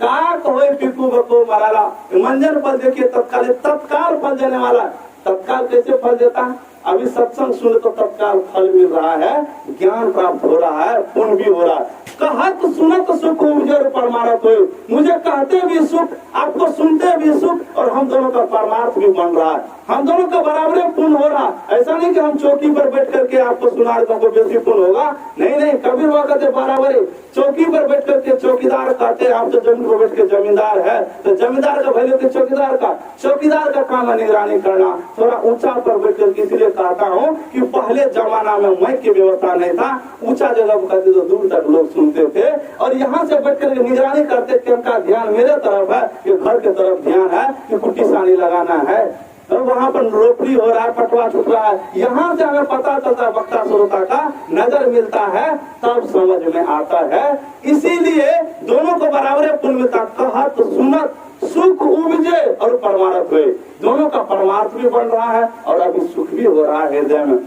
काक होए पिकू बको मराला। मंजन फल देखिए तत्काल, तत्काल फल देने वाला। तत्काल कैसे फल देता है, अभी सत्संग सुन तो तत्काल फल मिल रहा है, ज्ञान प्राप्त हो रहा है, पुण्य भी हो रहा है। कहत सुनत सुख मुझे परमार्थ हो, मुझे कहते भी सुख, आपको सुनते भी सुख, और हम दोनों का परमार्थ भी बन रहा है, हम दोनों का बराबर पुण्य हो रहा है। ऐसा नहीं कि हम चौकी पर बैठ करके आपको सुना रहे तो बेसी पुण्य होगा, नहीं नहीं। कबीर बाबा कहते बराबर है, चौकी पर बैठ करके चौकीदार कहते आप तो जमीन पर बैठ के जमींदार है, तो जमींदार का भले के चौकीदार का काम है निगरानी करना, थोड़ा ऊंचा पर बैठ करके। इसलिए कहता हूँ कि पहले जमाना में माइक की व्यवस्था नहीं था, ऊंचा जगह पर कहते तो दूर तक लोग सुनते थे, और यहाँ से बैठ कर निगरानी करते कि उनका ध्यान मेरे तरफ है, कि घर के तरफ ध्यान है, कि कुट्टी सानी लगाना है, तो वहाँ पर रोपड़ी हो रहा है, पटवा छुट रहा है। यहाँ से हमें पता चलता है, वक्ता श्रोता का नजर मिलता है, तब समझ में आता है। इसीलिए दोनों को बराबर पुण्य मिलता। कहत सुनत सुख उपजे और परमार्थ हुए, दोनों का परमार्थ भी बन रहा है और अभी सुख भी हो रहा है हृदय में।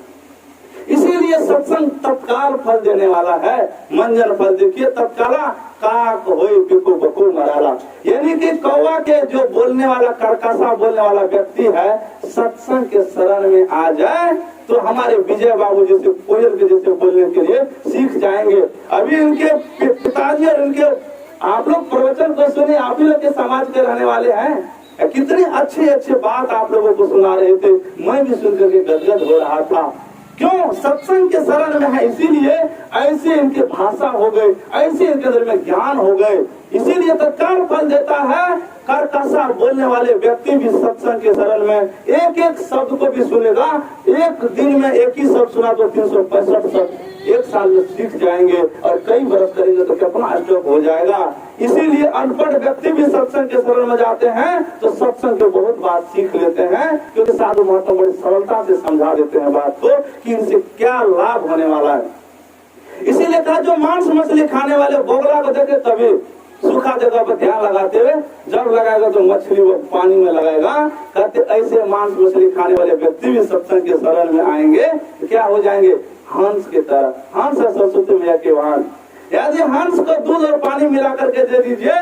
इसीलिए सत्संग तत्काल फल देने वाला है। मंजन फल देखिए तत्काला, काक होए पिको बको मराला। यानी कि कौवा के जो बोलने वाला, कर्कशा बोलने वाला व्यक्ति है, सत्संग के शरण में आ जाए तो हमारे विजय बाबू जैसे कोयल के जैसे बोलने के लिए सीख जाएंगे। अभी इनके पिताजी और इनके, आप लोग प्रवचन को सुनिए, आप ही लोग के समाज के रहने वाले हैं, कितनी अच्छी अच्छी बात आप लोगों को सुना रहे थे, मैं भी सुन करके गदगद हो रहा था। क्यों, सत्संग के शरण में है, इसीलिए ऐसे इनके भाषा हो गए, ऐसे इनके अंदर में ज्ञान हो गए। इसीलिए तत्काल फल देता है। कर्कशा बोलने वाले व्यक्ति भी सत्संग के शरण में एक एक शब्द को भी सुनेगा, एक दिन में एक ही शब्द सुना तो 365 शब्द एक साल में सीख जाएंगे, और कई बरस करेंगे तो कितना स्टॉप हो जाएगा। इसीलिए अनपढ़ व्यक्ति भी सत्संग के शरण में जाते हैं तो सत्संग के बहुत बात सीख लेते हैं, क्योंकि साधु महात्मा बड़ी सरलता से समझा देते हैं बात को कि इनसे क्या लाभ होने वाला है। इसीलिए कहा जो मांस मछली खाने वाले बोगला को देखे तभी सूखा जगह पर ध्यान लगाते हुए, जब लगाएगा तो मछली वो पानी में लगाएगा। कहते ऐसे मांस मछली खाने वाले व्यक्ति भी सत्संग के शरण में आएंगे तो क्या हो जाएंगे, हंस की तरह। हंस है सरस्वती मैया के वाहन। यदि हंस को दूध और पानी मिला करके दे दीजिए,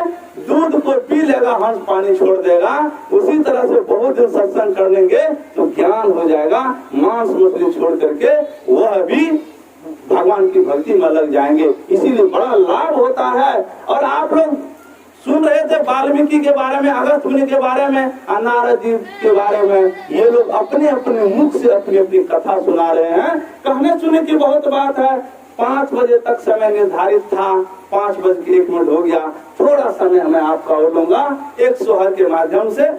दूध को पी लेगा, हंस पानी छोड़ देगा। उसी तरह से बहुत दिन सत्संग कर लेंगे तो ज्ञान हो जाएगा, मांस मछली छोड़ करके वह भी भगवान की भक्ति में लग जाएंगे। इसीलिए बड़ा लाभ होता है। और आप लोग सुन रहे थे वाल्मीकि के बारे में, अगस्त मुनि के बारे में, नारद जी के बारे में। ये लोग अपने अपने मुख से अपनी अपनी कथा सुना रहे हैं। कहने सुनने की बहुत बात है। 5 बजे तक समय निर्धारित था, 5:01 हो गया। थोड़ा समय मैं आपका और लूंगा। एक सोहर के माध्यम से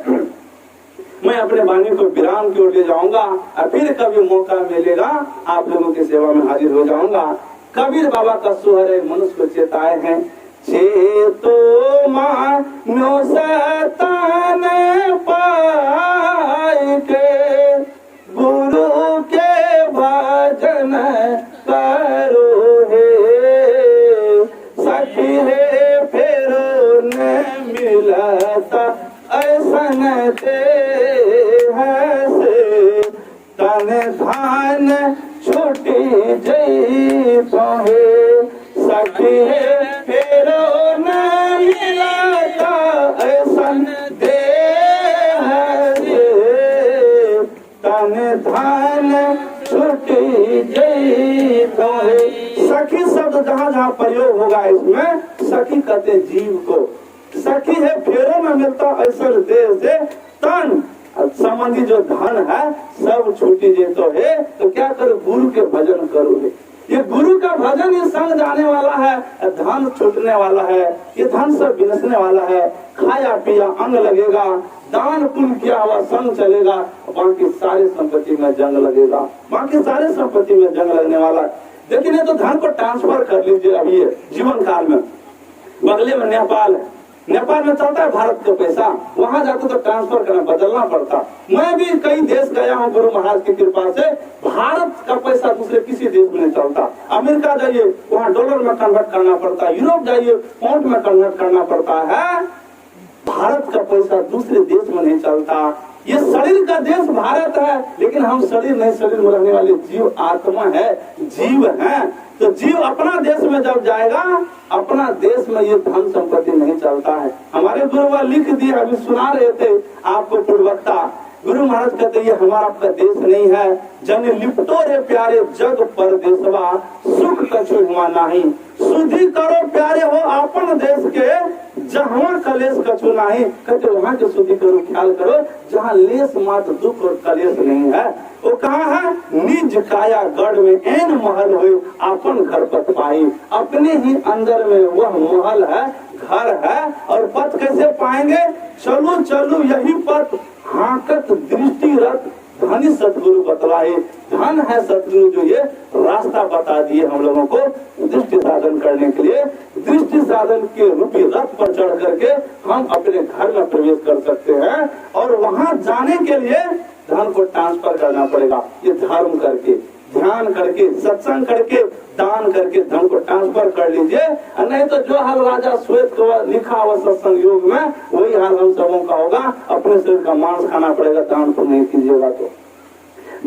मैं अपने वाणी को विराम की ओर ले जाऊंगा और फिर कभी मौका मिलेगा आप लोगों की सेवा में हाजिर हो जाऊंगा। कबीर बाबा का सोहर एक मनुष्य को चेताए हैं, चेतो मानो सतान पाई के गुरु के भजन करो हे, सखी है फिर न मिलता ऐसन दे से, तन धान छुटी जई पहे, सखी है फिर न मिलता ऐसन दे से, तन धान छुटी जई पहे। सखी शब्द जहाँ जहाँ प्रयोग होगा इसमें सखी कहते जीव को। सखी है फेरों में मिलता ऐसा देश दे, तन संबंधी जो धन है सब छूटी जे तो है। तो क्या करो, गुरु के भजन करो। ये गुरु का भजन ये संग जाने वाला है, धन छूटने वाला है, ये धन सब बिनसने वाला है। खाया पिया अंग लगेगा, दान पुण्य किया हुआ संग चलेगा, बाकी सारे संपत्ति में जंग लगेगा, बाकी सारे संपत्ति में जंग लगने वाला है। लेकिन ये तो धन को ट्रांसफर कर लीजिए अभी जीवन काल में। बगले में नेपाल है, नेपाल में चलता है भारत का पैसा, वहां जाते तो ट्रांसफर करना बदलना पड़ता। मैं भी कई देश गया हूँ गुरु महाराज की कृपा से, भारत का पैसा दूसरे किसी देश में नहीं चलता। अमेरिका जाइए वहाँ डॉलर में कन्वर्ट करना पड़ता है, यूरोप जाइए पाउंड में कन्वर्ट करना पड़ता है। भारत का पैसा दूसरे देश में नहीं चलता। ये शरीर का देश भारत है, लेकिन हम शरीर नहीं, शरीर में रहने वाले जीव आत्मा है, जीव है। तो जीव अपना देश में जब जाएगा, अपना देश में ये धन संपत्ति नहीं चलता है। हमारे गुरुवा लिख दिए, अभी सुना रहे थे आपको पूर्वक्ता। गुरु महाराज कहते ये हमारा आपका देश नहीं है। जन लिपटो रे प्यारे जग परदेसवा, सुख कछु हुआ नहीं। शुद्धि करो प्यारे हो अपन देश के, जहाँ कलेश कछु नहीं। कहते वहाँ के शुद्धि करो, ख्याल करो जहाँ लेस मात्र दुख और कलेश नहीं है। वो कहाँ है, निज काया गढ़ में एन महल हुई, अपन घर पत पाई। अपने ही अंदर में वह महल है, घर है। और पथ कैसे पाएंगे, चलो चलो यही पथ, हाकत दृष्टि रथ धनी सतगुरु बतलाए। धन है सतगुरु जो ये रास्ता बता दिए हम लोगों को दृष्टि साधन करने के लिए। दृष्टि साधन के रूपी रथ पर चढ़ करके हम अपने घर में प्रवेश कर सकते हैं। और वहां जाने के लिए धन को ट्रांसफर करना पड़ेगा। ये धर्म करके, ध्यान करके, सत्संग करके, दान करके धन को ट्रांसफर कर लीजिए। नहीं तो जो हाल राजा श्वेत को लिखा हुआ सत्संग योग में, वही हाल हम सबों का होगा। अपने शरीर का मांस खाना पड़ेगा, दान पुण्य नहीं कीजिएगा तो।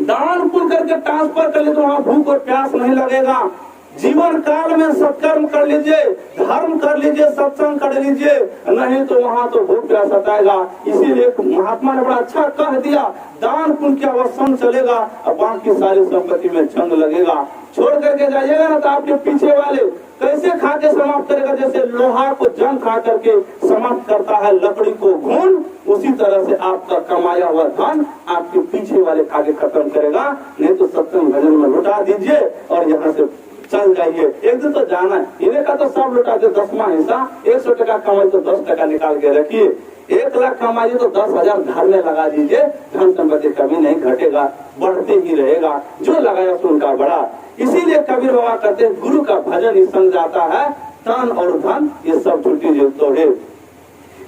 दान पुण्य करके ट्रांसफर कर लिए तो वहाँ भूख और प्यास नहीं लगेगा। जीवन काल में सत्कर्म कर लीजिए, धर्म कर लीजिए, सत्संग कर लीजिए, नहीं तो वहाँ तो भूख प्यास सताएगा। इसीलिए महात्मा ने बड़ा अच्छा कह दिया, दान पुण्य किया वह संग चलेगा और बाकी सारी संपत्ति में जंग लगेगा। छोड़ करके जाइएगा ना तो आपके पीछे वाले कैसे खा के समाप्त करेगा, जैसे लोहा को जंग खा करके समाप्त करता है लकड़ी को घून, उसी तरह से आपका कमाया हुआ धन आपके पीछे वाले खा के खत्म करेगा। नहीं तो सत्संग भजन में लुटा दीजिए और यहाँ से चल जाइए। एक दिन तो जाना है, इन्हें का तो सब लुटा दे 10वां हिस्सा। 100 टका कमाई तो 10 टका निकाल के रखिए। 1 लाख कमाइए तो 10,000 घर में लगा दीजिए। धन संपत्ति कभी नहीं घटेगा, बढ़ते ही रहेगा। जो लगाया सो उनका बड़ा। इसीलिए कबीर बाबा कहते हैं गुरु का भजन ही संग जाता है, तन और धन ये सब छुट्टी तो है।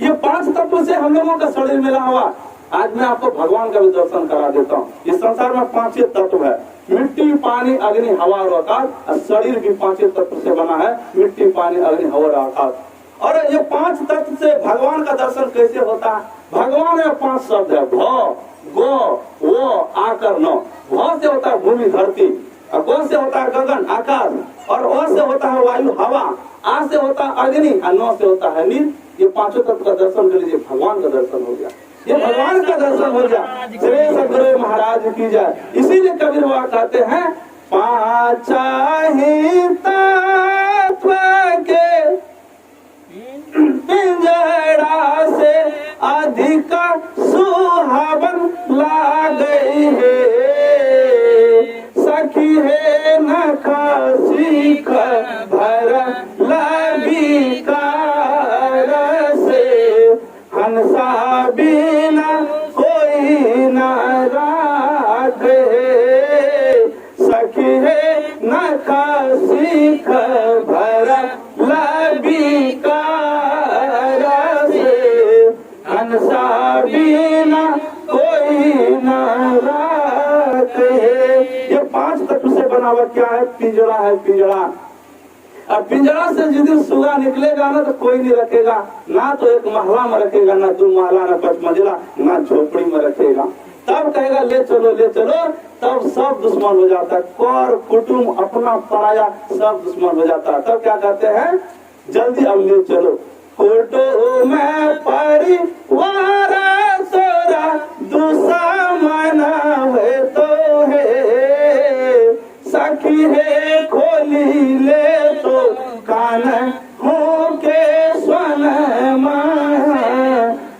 ये 5 तत्व से हम लोगों का शरीर मिला हुआ। आज मैं आपको भगवान का भी दर्शन करा देता हूँ। इस संसार में 5 तत्व है, मिट्टी पानी अग्नि हवा और आकाश। शरीर भी 5 तत्व से बना है, मिट्टी पानी अग्नि हवा और आकाश। और ये 5 तत्व से भगवान का दर्शन कैसे होता है? भगवान में 5 शब्द है, भ गो वो आकर न। भ से होता है भूमि धरती, ग से होता है गगन आकाश, और ओ से होता है वायु हवा, आ से होता है अग्नि और न से होता है नील ये पांचों तत्व का दर्शन कर लीजिए, भगवान का दर्शन हो गया, ये भगवान का दर्शन हो गया। श्री सदगुरु महाराज की जाए। इसीलिए कबीर बाबा कहते हैं पांचा ही तत्व के पिंजड़ा से अधिक सुहावन लागई है, सखी है नखा सीख भर लबिकार से, हंसा बिना कोई न राखे, सखी है नखा सीख भर लबिकार से, हंसा बिना कोई न राखे। ये पांच तत्व से बना हुआ क्या है? पिंजड़ा है, पिंजड़ा। अब पिंजड़ा से जिस दिन सुगा निकलेगा ना तो कोई नहीं रखेगा, ना तो एक महला में रखेगा, ना दो महला, ना 5 मंजिला, ना झोपड़ी में रखेगा। तब कहेगा ले चलो ले चलो, तब सब दुश्मन हो जाता है, कर कुटुंब अपना पराया सब दुश्मन हो जाता है। तब क्या कहते हैं? जल्दी अब ले चलो। फोटो में परिवार तोरा दुश्मन है तो है, सखी है खोली ले तो कान हो के स्वन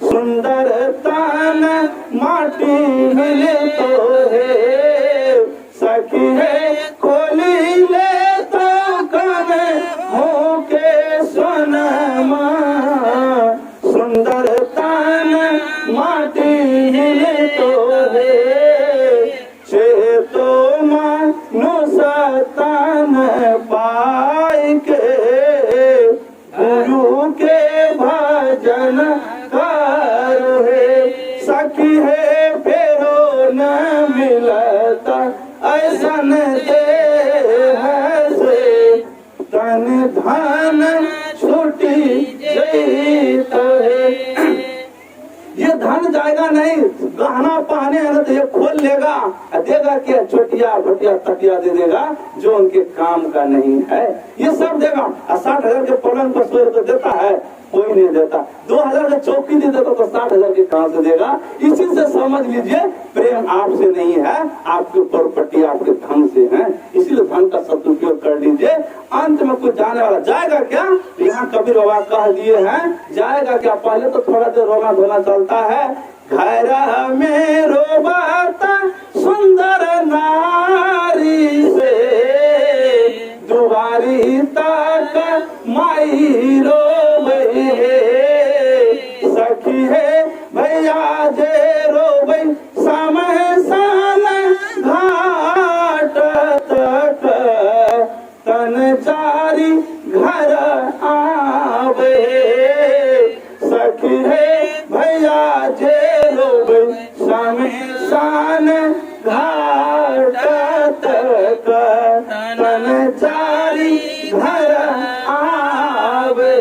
सुंदर तान माटी मिले तो है, सखी है खोली ले तो कान हो के स्वन सुंदर तान माटी मिले तो है, चेतो मनुष्यतन पाई के गुरु के भजन करो है, सखी है फेरो न मिलता ऐसन देह से, तन धन छुटी जैत है। ये धन जाएगा नहीं, गहना पहने है ना तो ये खोल लेगा, देगा क्या? छोटिया भटिया तकिया दे देगा जो उनके काम का नहीं है, ये सब देगा। 60,000 के पलंग पर सोए तो देता है? कोई नहीं देता। 2,000 का चौकी दे देता तो 60,000 के कहां से देगा? इसी से समझ लीजिए प्रेम आपसे नहीं है, आपके ऊपर पट्टी आपके धन से है। इसीलिए धन का सदुपयोग कर लीजिए। अंत में कुछ जाने वाला जाएगा क्या? यहाँ कबीर बाबा कह दिए हैं जाएगा क्या? पहले तो थोड़ा देर रोना धोना चलता है। घर में रोबाता सुंदर नारी से, दुआरी तक माई रोबे, सखी है भैया जे रोबे, समय साल घाट तक तन जारी घर आवे, सखी है भैया जे रोबे, समय सान घाट तक तन जारी घर आवे।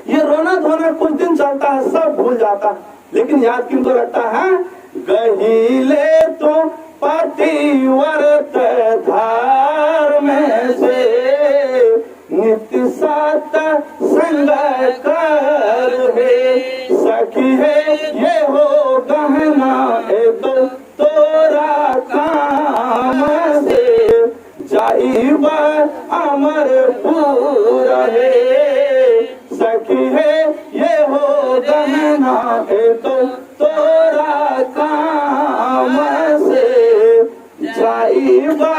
ये रोना धोना कुछ दिन चलता है, सब भूल जाता है, लेकिन याद किनको रहता है? गहिले तो पतिव्रत धार में से, नित्य सात संग कर है, सखी है ये हो गहना तो तोरा काम से, जाइबा अमर पूरा है, सखी है ये हो गहना तो तोरा काम से, जाइबा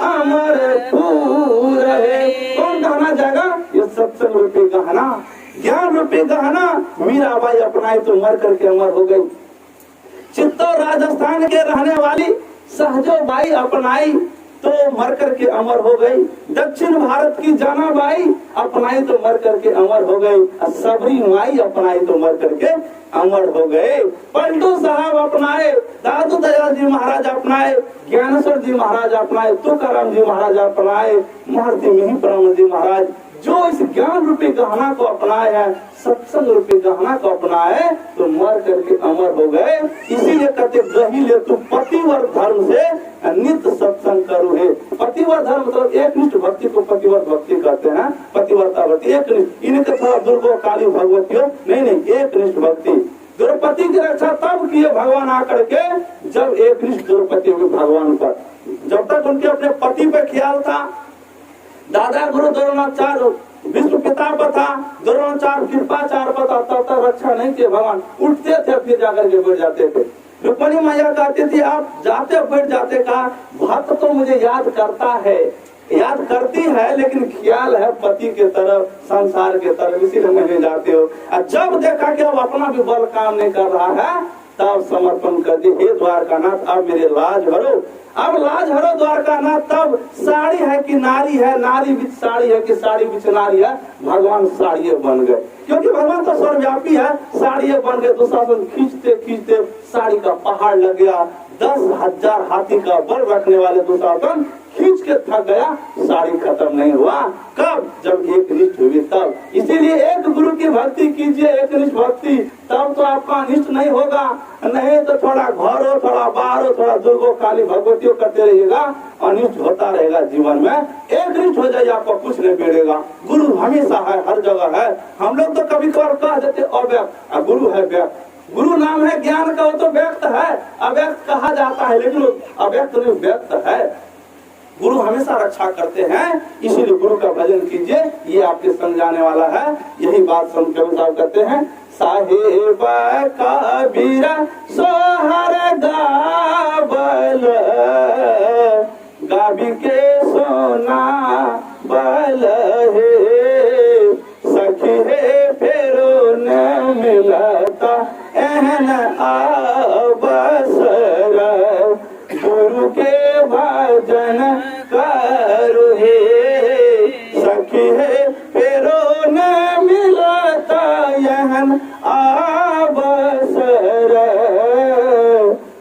अमर पूरा है। कौन गहना जाएगा? ये सत्संग रूपी गहना, ज्ञान रूपी गहना। मीराबाई अपनाई तो मर करके अमर हो गई। चित्तौड़ राजस्थान के रहने वाली सहजो बाई अपनाई तो मर करके अमर हो गई। दक्षिण भारत की जाना बाई अपनाई तो मर करके अमर हो गई। सबरी माई अपनाई तो मर करके अमर हो गए। पलटू साहब अपनाए, दादू दयाल जी महाराज अपनाए, ज्ञानेश्वर जी महाराज अपनाए, तुकाराम जी महाराज अपनाए, महर्षि मिहिर ब्रह्म जी महाराज जो इस ज्ञान रूपी गहना को अपनाए है, सत्संग रूपी गहना को अपनाए, तो मर करके अमर हो गए। इसीलिए कहते गही ले तू पतिव्रत धर्म से नित्य सत्संग करो है। पतिव्रत धर्म मतलब एक निष्ठ भक्ति को पतिव्रत भक्ति कहते हैं। पतिव्रता भक्ति एक निष्ठ, इनके थोड़ा दुर्गो काली भगवती हो, नहीं एक निष्ठ भक्ति। द्रौपदी की रक्षा तब किए भगवान आकर के जब एक निष्ठ द्रौपदी हुई भगवान पर। जब तक उनके अपने पति पे ख्याल था, दादा गुरु द्रोणाचार्य विश्व पिता पर था, द्रोणाचार्य कृपाचार्य पर था, तब तक रक्षा नहीं किए भगवान। उठते थे फिर जाकर के बैठ जाते थे। रुक्मिणी मैया कहती थी आप जाते बैठ जाते का भक्त तो मुझे याद करता है, याद करती है, लेकिन ख्याल है पति के तरफ, संसार के तरफ, इसीलिए नहीं जाते हो। जब देखा कि अब अपना भी बल काम नहीं कर रहा है, तब समर्पण कर दी, हे द्वारकानाथ अब मेरे लाज हरो, अब लाज हरो द्वारकानाथ। तब साड़ी है कि नारी है, नारी बिच साड़ी है कि साड़ी बिच नारी है, भगवान साड़िये बन गए। क्योंकि भगवान तो सर्वव्यापी है, साड़िये बन गए। दुशासन खींचते खींचते साड़ी का पहाड़ लग गया। 10,000 हाथी का बल रखने वाले दुशासन खींच के थक गया, साड़ी खत्म नहीं हुआ। कब? जब एक निष्ठ हुई तब। इसीलिए एक गुरु की भक्ति कीजिए, एक निष्ठ भक्ति, तब तो आपका अनिष्ट नहीं होगा। नहीं तो थोड़ा घर हो, थोड़ा बाहर हो, थोड़ा दुर्गो काली भगवतियों करते रहिएगा, अनिष्ट होता रहेगा जीवन में। एक निष्ठ हो जाइए, आपको कुछ नहीं बिगड़ेगा। गुरु हमेशा है, हर जगह है। हम लोग तो कभी कभार कह देते अव्यक्त, गुरु है व्यक्त। गुरु नाम है ज्ञान का, वो तो व्यक्त है, अव्यक्त कहा जाता है, लेकिन अव्यक्त नहीं व्यक्त है। गुरु हमेशा रक्षा करते हैं, इसीलिए गुरु का भजन कीजिए, ये आपके संग जाने वाला है। यही बात संत कबीर साहब कहते हैं, साहिब कबीर सोहर गावल, गावी के सोना बल है, सखी है फेरो न मिलता एहन अवसर, गुरु के भजन करो हे, सखी है फेरो न मिलता एहन अवसर,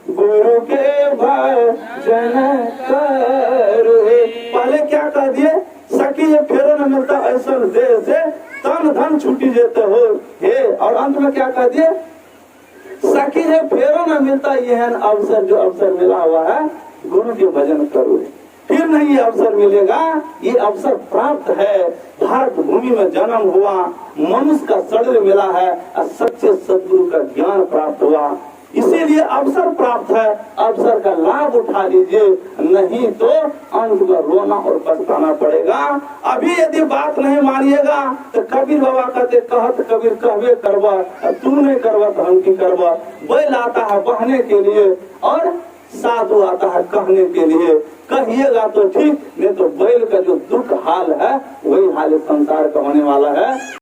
गुरु के भजन करो हे। पहले क्या कह दिए? सखी है फेरो न मिलता ऐसा देह से तन धन छुट्टी देते हो हे, और अंत में क्या कह दिए? सखी है फेरो न मिलता यह अवसर, जो अवसर मिला हुआ है गुरु के भजन करो। फिर नहीं ये अवसर मिलेगा, ये अवसर प्राप्त है। भारत भूमि में जन्म हुआ, मनुष्य का शरीर मिला है, और सच्चे सदगुरु का ज्ञान प्राप्त हुआ, इसीलिए अवसर प्राप्त है। अवसर का लाभ उठा लीजिए, नहीं तो अंत में रोना और पछताना पड़ेगा। अभी यदि बात नहीं मानिएगा तो कबीर बाबा कहते कहत कबीर कहवे करवा, तू नहीं करवा तो हम की करवा। बैल आता है बहने के लिए और साधु आता है कहने के लिए। कहिएगा तो ठीक, नहीं तो बैल का जो दुख हाल है वही हाल संसार का होने वाला है।